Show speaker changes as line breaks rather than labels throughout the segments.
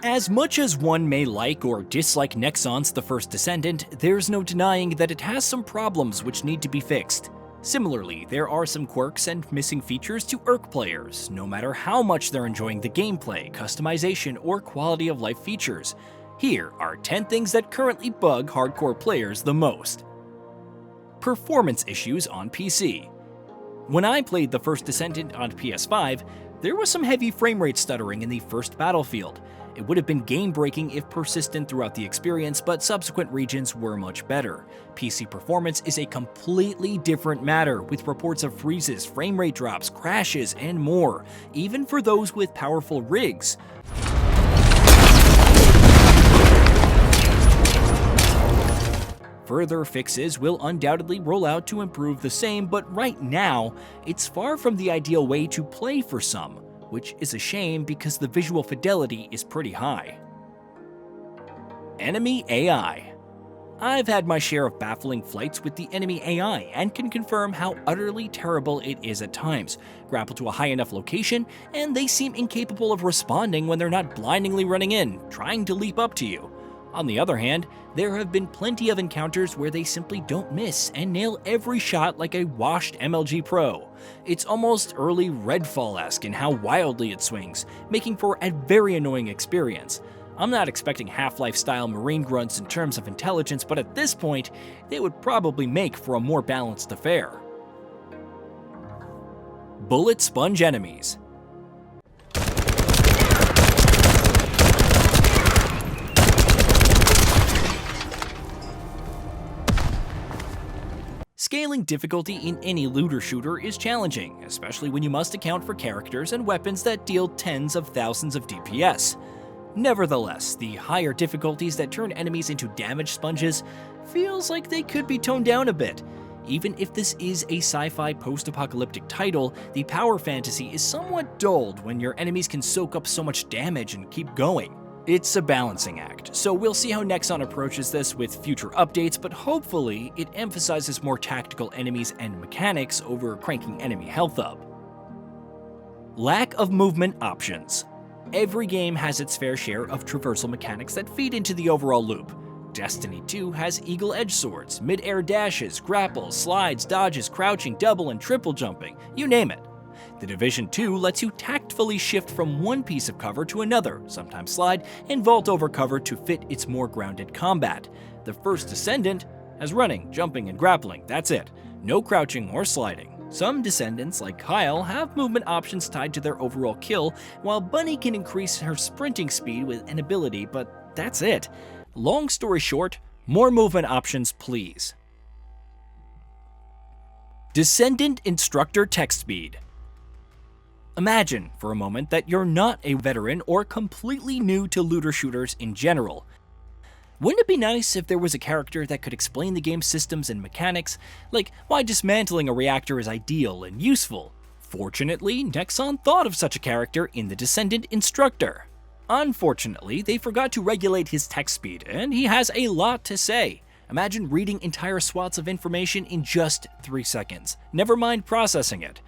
As much as one may like or dislike Nexon's The First Descendant, there's no denying that it has some problems which need to be fixed. Similarly, there are some quirks and missing features to irk players, no matter how much they're enjoying the gameplay, customization, or quality of life features. Here are 10 things that currently bug hardcore players the most. Performance issues on PC. When I played The First Descendant on PS5, there was some heavy frame rate stuttering in the first battlefield. It would have been game-breaking if persistent throughout the experience, but subsequent regions were much better. PC performance is a completely different matter, with reports of freezes, frame rate drops, crashes, and more, even for those with powerful rigs. Further fixes will undoubtedly roll out to improve the same, but right now, it's far from the ideal way to play for some, which is a shame because the visual fidelity is pretty high. Enemy AI. I've had my share of baffling fights with the enemy AI and can confirm how utterly terrible it is at times. Grapple to a high enough location, and they seem incapable of responding when they're not blindingly running in, trying to leap up to you. On the other hand, there have been plenty of encounters where they simply don't miss and nail every shot like a washed MLG pro. It's almost early Redfall-esque in how wildly it swings, making for a very annoying experience. I'm not expecting Half-Life style marine grunts in terms of intelligence, but at this point, they would probably make for a more balanced affair. Bullet sponge enemies. Scaling difficulty in any looter shooter is challenging, especially when you must account for characters and weapons that deal tens of thousands of DPS. Nevertheless, the higher difficulties that turn enemies into damage sponges feels like they could be toned down a bit. Even if this is a sci-fi post-apocalyptic title, the power fantasy is somewhat dulled when your enemies can soak up so much damage and keep going. It's a balancing act, so we'll see how Nexon approaches this with future updates, but hopefully it emphasizes more tactical enemies and mechanics over cranking enemy health up. Lack of movement options. Every game has its fair share of traversal mechanics that feed into the overall loop. Destiny 2 has eagle edge swords, mid-air dashes, grapples, slides, dodges, crouching, double and triple jumping, you name it. The Division 2 lets you tactfully shift from one piece of cover to another, sometimes slide, and vault over cover to fit its more grounded combat. The First Descendant has running, jumping, and grappling, that's it. No crouching or sliding. Some Descendants, like Kyle, have movement options tied to their overall kill, while Bunny can increase her sprinting speed with an ability, but that's it. Long story short, more movement options please. Descendant Instructor text speed. Imagine, for a moment, that you're not a veteran or completely new to looter shooters in general. Wouldn't it be nice if there was a character that could explain the game's systems and mechanics, like why dismantling a reactor is ideal and useful? Fortunately, Nexon thought of such a character in the Descendant Instructor. Unfortunately, they forgot to regulate his text speed, and he has a lot to say. Imagine reading entire swaths of information in just 3 seconds, never mind processing it.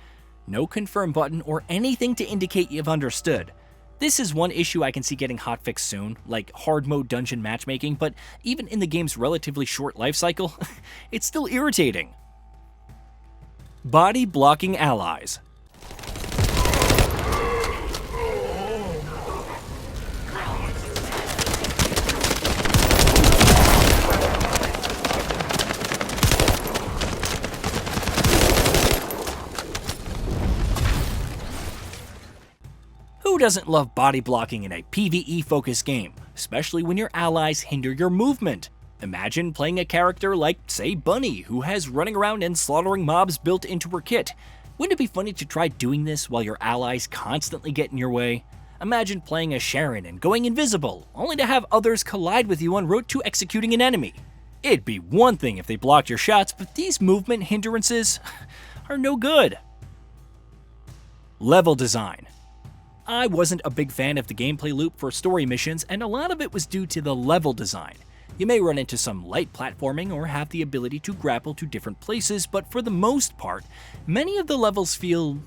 No confirm button or anything to indicate you've understood. This is one issue I can see getting hotfixed soon, like hard mode dungeon matchmaking, but even in the game's relatively short lifecycle, it's still irritating. Body blocking allies. Who doesn't love body blocking in a PvE-focused game, especially when your allies hinder your movement? Imagine playing a character like, say, Bunny, who has running around and slaughtering mobs built into her kit. Wouldn't it be funny to try doing this while your allies constantly get in your way? Imagine playing as Sharon and going invisible, only to have others collide with you en route to executing an enemy. It'd be one thing if they blocked your shots, but these movement hindrances are no good. Level design. I wasn't a big fan of the gameplay loop for story missions, and a lot of it was due to the level design. You may run into some light platforming or have the ability to grapple to different places, but for the most part, many of the levels feel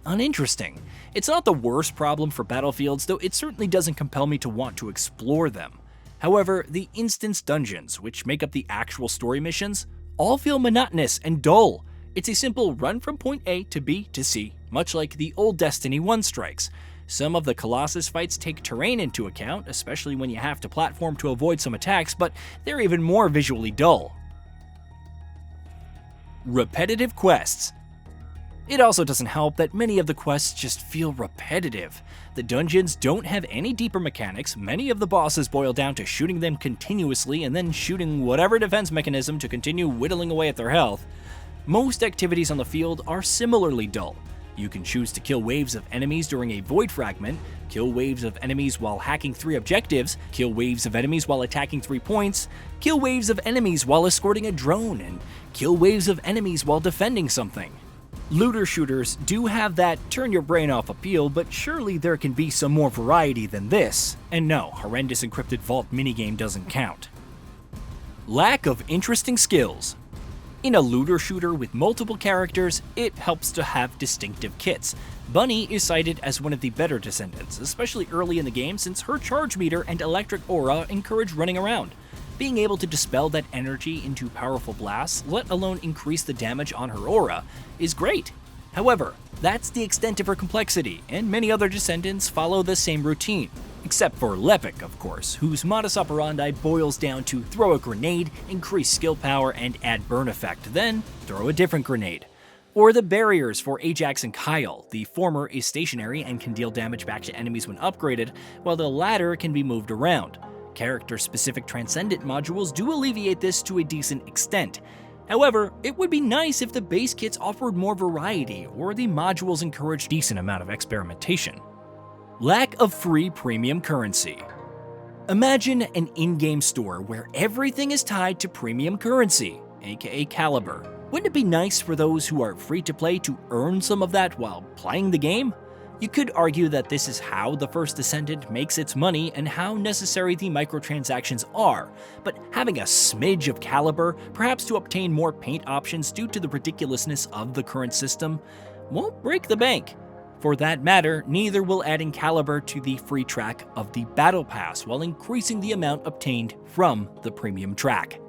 uninteresting. It's not the worst problem for battlefields, though it certainly doesn't compel me to want to explore them. However, the instance dungeons, which make up the actual story missions, all feel monotonous and dull. It's a simple run from point A to B to C, much like the old Destiny 1 strikes. Some of the Colossus fights take terrain into account, especially when you have to platform to avoid some attacks, but they're even more visually dull. Repetitive quests. It also doesn't help that many of the quests just feel repetitive. The dungeons don't have any deeper mechanics, many of the bosses boil down to shooting them continuously and then shooting whatever defense mechanism to continue whittling away at their health. Most activities on the field are similarly dull. You can choose to kill waves of enemies during a void fragment, kill waves of enemies while hacking 3 objectives, kill waves of enemies while attacking 3 points, kill waves of enemies while escorting a drone, and kill waves of enemies while defending something. Looter shooters do have that turn your brain off appeal, but surely there can be some more variety than this. And no, horrendous encrypted vault minigame doesn't count. Lack of interesting skills. In a looter shooter with multiple characters, it helps to have distinctive kits. Bunny is cited as one of the better Descendants, especially early in the game since her charge meter and electric aura encourage running around. Being able to dispel that energy into powerful blasts, let alone increase the damage on her aura, is great. However, that's the extent of her complexity, and many other Descendants follow the same routine. Except for Lepic, of course, whose modus operandi boils down to throw a grenade, increase skill power, and add burn effect, then throw a different grenade. Or the barriers for Ajax and Kyle. The former is stationary and can deal damage back to enemies when upgraded, while the latter can be moved around. Character-specific Transcendent modules do alleviate this to a decent extent. However, it would be nice if the base kits offered more variety, or the modules encouraged a decent amount of experimentation. Lack of free premium currency. Imagine an in-game store where everything is tied to premium currency, aka Caliber. Wouldn't it be nice for those who are free to play to earn some of that while playing the game? You could argue that this is how the First Descendant makes its money and how necessary the microtransactions are, but having a smidge of Caliber, perhaps to obtain more paint options due to the ridiculousness of the current system, won't break the bank. For that matter, neither will adding Caliber to the free track of the Battle Pass while increasing the amount obtained from the premium track.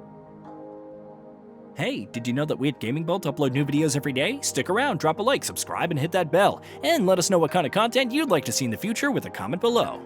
Hey, did you know that we at GamingBolt upload new videos every day? Stick around, drop a like, subscribe, and hit that bell. And let us know what kind of content you'd like to see in the future with a comment below.